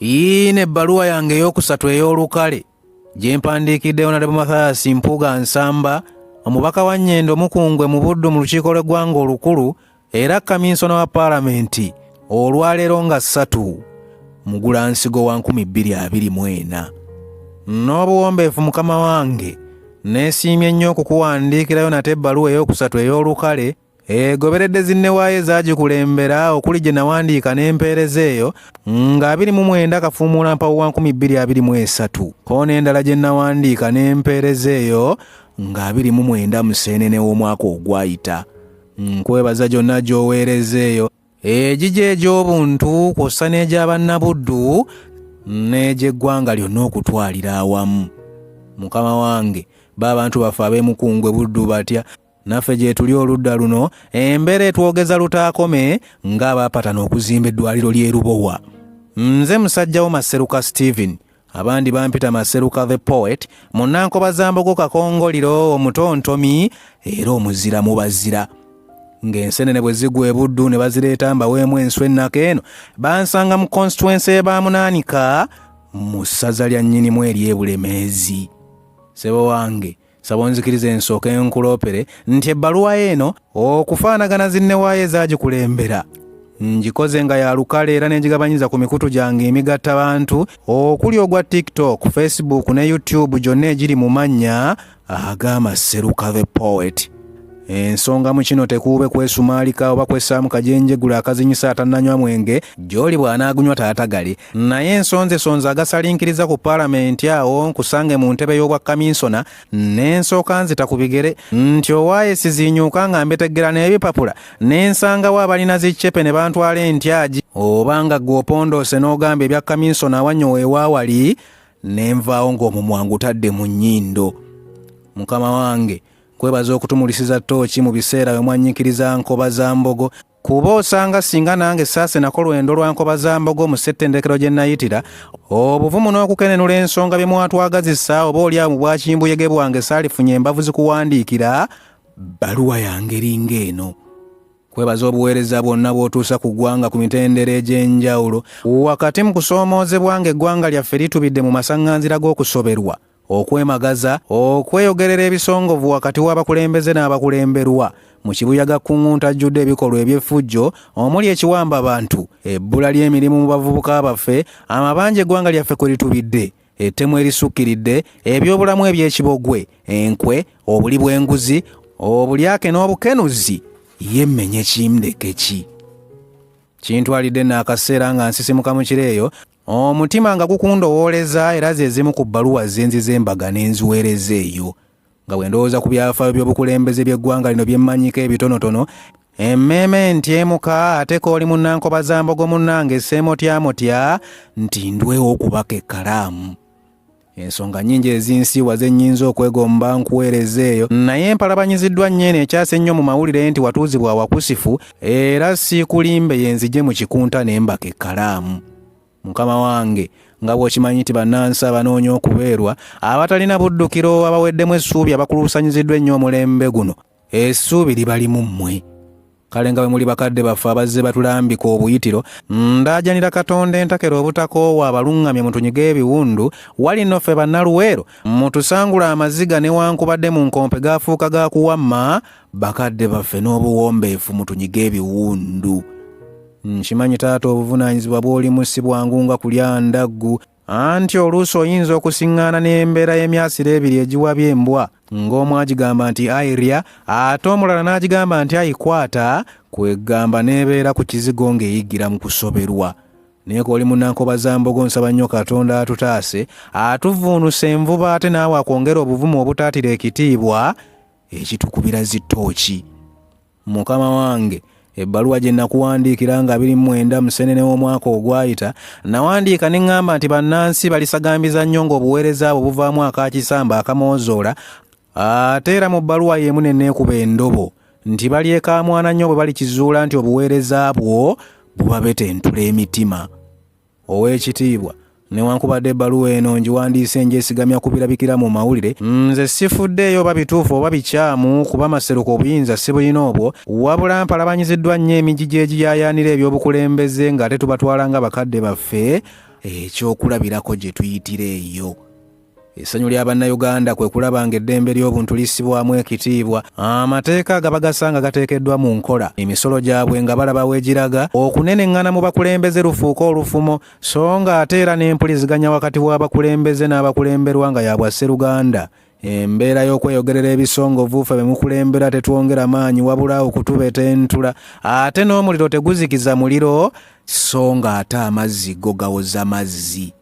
Ine ebbaluwa yange eyokusatu ey'olukale gye mpandiikidde Hon.Mathias Mathias Mpuuga Nsamba, omubaka wa Nnyendo Mukungwe mu Buddu mu lukiiko lw'eggwanga olukulu era kaminsona wa Paalamenti olwaleero nga 3 Mugulansigo wa 2024. N'obuwombeefu mukama wange, neesiimye nnyo okukuwandiikirayo nate ebbaluwa ey'okusatu ey'olukale egoberedde zinnewaayo ezaagikulembera okuli gye nawandiika n'empeereza eyo nga 29 Kafuumuula Mpawu wa 2023 ko n'endala gye nawandiika n'empeereza eyo nga 29 Museenene w'omwaka ogwayita. Nkwebaza gyonna gy'oweereza eyo, egigye egy'obuntu kw'ossa n'egy'abannabuddu n'egy'eggwanga lyonna okutwalira awamu. Mukama wange, b'abantu baffe ab'Emukungwe Buddu batya, naffe gye tuli oludda luno embeera etwogeza lutaakome ng'abaapatana okuzimba eddwaliro ly'e Lubowa. Nze musajjawo Maseruka Stephen, abandi bampita Maseruka the Poet, munnanko Bazzaako kakongoliro omutontomi era omuzira mu bazira. Ng'ensenene bwe zigwa e Buddu ne bazireeta mbaweemu enswa ennaka eno, bansanga mu constituency y'Ebaamunaanika mu ssaza lya nnyinimu ery'e Bulemeezi. Ssebo wange, saba onzikirize ensooka enkuloopere nti ebbaluwa eno okufaanagana zinnewaayo ezaagikulembera ngikoze nga ya lukale era n'enjigabanyiza ku mikutu gyange emigattabantu okuli ogwa TikTok, Facebook ne YouTube gyonna egiri mu mannya aga Maseruka the Poet. Ensonga mu kino tekuube kwesumaalika oba kwessaamu kajenjegula akazinyisa atannanywa mwenge gy'oli bw'anaagunywa taatagale, naye ensonzesonze agasalinkiriza ku Paalamenti awo nkusange mu ntebe y'obwa kaminsona n'ensooka nzita ku bigere nti owaaye siziinyuuka nga mbeteggera n'ebipapula n'ensangawo abalina ziccepe ne bantwala entyagi oba nga gw'opondoose n'ogamba ebya kaminsona awanyowa ewaawali n'envaawo ng'omumwa ngutadde mu nnyindo. Mukama wange, kwebaza okutumulisiza ttooki mu biseera we mwannyikiriza Nkoba za Mbogo, kuba osanga singa nange saase nako lwendo lwa Nkoba za Mbogo mu ssettendekero gye nayitira, obuvumu n'okukenenula ensonga bye mwatwagazisa oba oli mu bwakimbuyege bwange saalifunye embavu zikuwandiikira bbaluwa yange eringa eno. Kwebaza obuweereza bwonna bw'otuusa ku ggwanga ku mitendera egy'enjawulo wakati mu kusoomoozebwa ng'eggwanga lyaffe litubidde mu masaŋŋanzira g'okusoberwa, okwemagaza, okweyogerera ebisongovu wakati w'abakulembeze n'abakulemberwa mu kibuyaga kkuŋŋunta ajjudde ebikolwa eby'effujjo omuli ekiwamba abantu, ebbula ly'emirimu mu bavubuka baffe, amabanja eggwanga lyaffe kwe litubidde, ettemu erisukkiridde, ebyobulamu eby'ekibogwe, enkwe, obuli bw'enguzi, obulyake n'obukenuzi, yemmenye kindeke ki. Kintwalidde n'akaseera nga nsisimuka mu kireeyo, omutima nga gukundowooleza era ze zimu ku bbaluwa zenzize embaga n'enziweereza eyo. Nga bwe ndowooza ku byafaayo by'obukulembeze by'eggwanga lino bye mmanyiko ebitonotono, emmeeme ntyemuka ate kooli munnanko Bazzaako munnange seemotyamotya nti ndwewo okubaka ekkalaamu. Ensonga nnyingi ezinsiiwa ze nnyinza okwegomba nkuweereza eyo, naye empalabanyiziddwa nnyo eno ekyase ennyo mu mawulire nti watuuzibwa awakusifu era siikulimbe yenzije mu kikunta ne mbaka ekkalaamu. Mukama wange, nga bw'okimanyi nti bannansi abanoonya okubeerwa abatalina buddukiro abaweddemu essuubi abakuluusanyiziddwa ennyo omulembe guno, essuubi libalimu mmwe. Kale nga bwe muli bakadde baffe abazze batulambika obuyitiro, ndaajanira Katonda entakera obutakoowa abaluŋŋamye mu tunyiga ebiwundu, wali nno ffe bannaluweero mutusangula amaziga newankubadde mu nkompe gaafuuka gaakuwamma bakadde baffe n'obuwombeefu mu tunyiga ebiwundu. Nkimanyi taata obuvunaanyizibwa bw'olimu si bwangu nga kulya ndaggu, anti oluusi oyinza okusiŋŋaana n'embeera y'emyasiro ebiri egiwabya embwa, ng'omu agigamba nti ayirya ate omulala n'agigamba nti ayikwata, kwegamba n'ebeera ku kizigo ng'eyiggira mu kusoberwa. Naye kooli munnanko Bazzaako nsaba nnyo Katonda atutaase atuvuunuse envuba ate naawe akwongera obuvumu obutaatira ekitiibwa ekitukubira zittooki. Mukama wange, ebbaluwa gye nakuwandiikira nga 29 Museenene w'omwaka ogwayita, nawandiika ne ŋŋamba nti bannansi balisagambiza nnyo ng'obuweereza abo buvaamu akakisamba akamoozoola, ate era mu bbaluwa y'emu ne neekuba endobo nti balyekamwana nnyo bwe balikizuula nti obuweereza bwo bubabetentula emitima. Ow'ekitiibwa, newankubadde ebbaluwa eno ngiwandiise njesigamya ku birabikira mu mawulire, nze sifuddeeyo oba bituufu oba bikyamu kuba Maseruka obuyinza si bulina obwo, wabula mpalabanyiziddwa nnyo emigigi egiyaayaanira ebyobukulembeze ng'ate tubatwala nga bakadde baffe ekyokulabirako gye tuyitira eyo. Essanyu lya bannayuganda kwe kulaba ng'eddembe ly'obuntu lissibwamu ekitiibwa, amateeka gaba gasanga gateekeddwa mu nkola, emisolo gyabwe nga balaba weegiraga, okuneneŋŋana mu bakulembeze lufuuka olufumo, so ng'ate era n'empuliziganya wakati w'abakulembeze n'abakulemberwa nga ya bwa sseruganda. Embeera y'okweyogerera ebisongovu ffe be mukulembera tetwongera maanyi wabula okutubeta entula, ate n'omuliro teguzikiza muliro, so ng'ate amazzi go gawoza mazzi.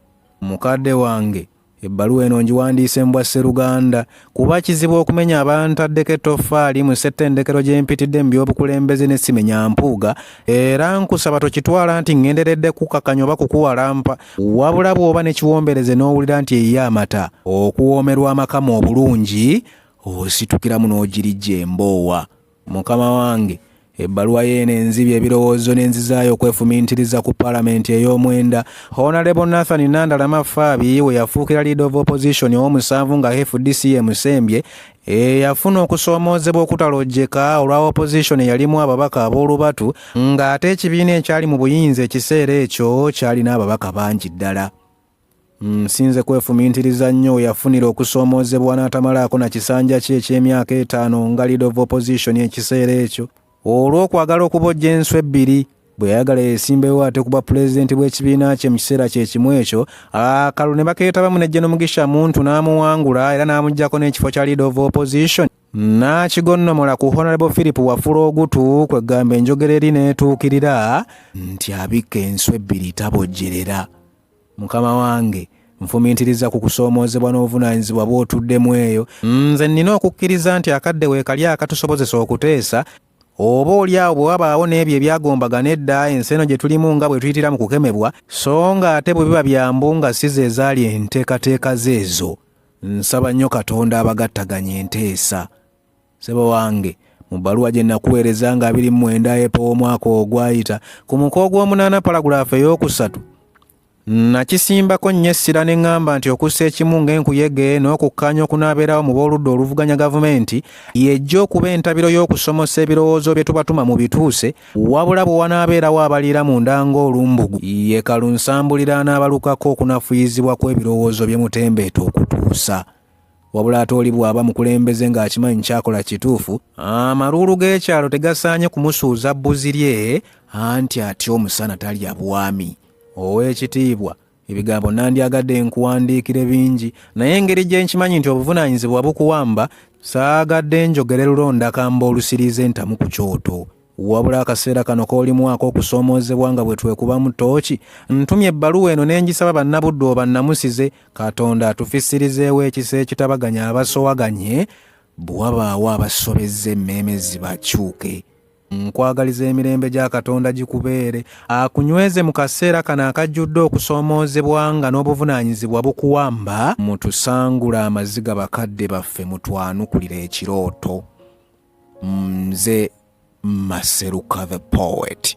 Mukadde wange, ebbaluwa eno ngiwandiise mbwa sseruganda kuba kizibu okumenya abantaddeko ettoffaali mu ssettendekero gye mpitidde mu by'obukulembeze ne simenya mpuuga, era nkusaba tokitwala nti ŋŋenderedde kukakanya oba kukuwalampa, wabula bw'oba ne kiwombereze n'owulira nti eyiye amata okuwoomerwa amakama obulungi, ositukiramu n'ogirijja emboowa. Mukama wange, ebbaluwa yeeno enzibye ebirowoozo n'enzizaayo okwefumiintiriza ku paalamenti ey'omwenda. Hon.Mathias Nandalama Faabi we yafuukira leader of opposition ow'omusanvu nga FDC emusembye, yafuna okusoomoozebwa okutalojjeka olwa opposition eyalimu ababaka ab'olubatu, ng'ate ekibiina ekyali mu buyinza ekiseera ekyo kyalina ababaka bangi ddala. Nsinze kwefumiintiriza nnyo yafunira okusoomoozebwa n'atamalaako na kisanja kye eky'emyaka 5 nga leader of opposition ekiseera ekyo. Olw'okwagala okubojja enswa ebbiri, bwe yayagala yeesimbewo ate kuba pulezidenti bw'ekibiina kye mu kiseera kye kimu ekyo, akalulu ne bakeetabamu ne Gen. Mugisha Muntu n'amuwangula era n'amuggyako n'ekifo kya leader of opposition. N'akigonnomola ku Honorable Philip Wafula Ogutu kwegamba enjogera eri n'etuukirira nti abikka enswa ebbiri tabojjerera. Mukama wange, nfumiintiriza ku kusoomoozebwa n'obuvunaanyizibwa bw'otuddemu eyo. Nze nnina okukkiriza nti akadde weekali akatusobozesa okuteesa, oba oliawo bwe wabaawo n'ebyo ebyagombagana edda ensi eno gye tulimu nga bwe tuyitira mu kukemebwa, so ng'ate bwe biba byambu nga si ze zaali enteekateeka zeezo. Nsaba nnyo Katonda abagattaganya enteesa. Ssebo wange, mu bbaluwa gye nakuweereza nga 29 April omwaka ogwayita, ku muko gw'omunaana paragulaafu ey'okusatu, nakisimbako nnyo essira ne ŋŋamba nti okussa ekimu ng'enkuyege n'okukkaanya okunaabeerawo mu b'oludda oluvuganya gavumenti yejja okuba entabiro y'okusomosa ebirowoozo bye tubatuma mu bituuse, wabula bwe wanaabeerawo abaliira mu ndanga olumbugu ye kalunsambulira anaabalukako okunafuyizibwa kw'ebirowoozo bye mutembeeta okutuusa. Wabula ate oli bw'aba mukulembeze ng'akimanyi kyakola kituufu, amaluulu g'ekyalo tegasaanye kumusuuza bbuzi lye, anti atya omusana talya bwami. Ow'ekitiibwa, ebigambo nandyagadde nkuwandiikire bingi, naye engeri gye nkimanyi nti obuvunaanyizibwa bukuwamba, saagadde njogere lulondakamba olusiriize entamu ku kyoto. Wabula akaseera kano k'olimu ak'okusoomoozebwa nga bwe twekuba mu ttooki, ntumye ebbaluwa eno ne ngisaba bannabudde oba nnamusize, Katonda atufissirizeewo ekisa ekitabaganya abasowaganye, bwe wabaawo abasobezza emmeeme zibakyuke. Nkwagaliza emirembe gya Katonda gikubeere, akunyweze mu kaseera kano akajjudde okusoomoozebwa nga n'obuvunaanyizibwa bukuwamba, mutusangula amaziga bakadde baffe mutwanukulira ekirooto. Nze Maseruka the Poet.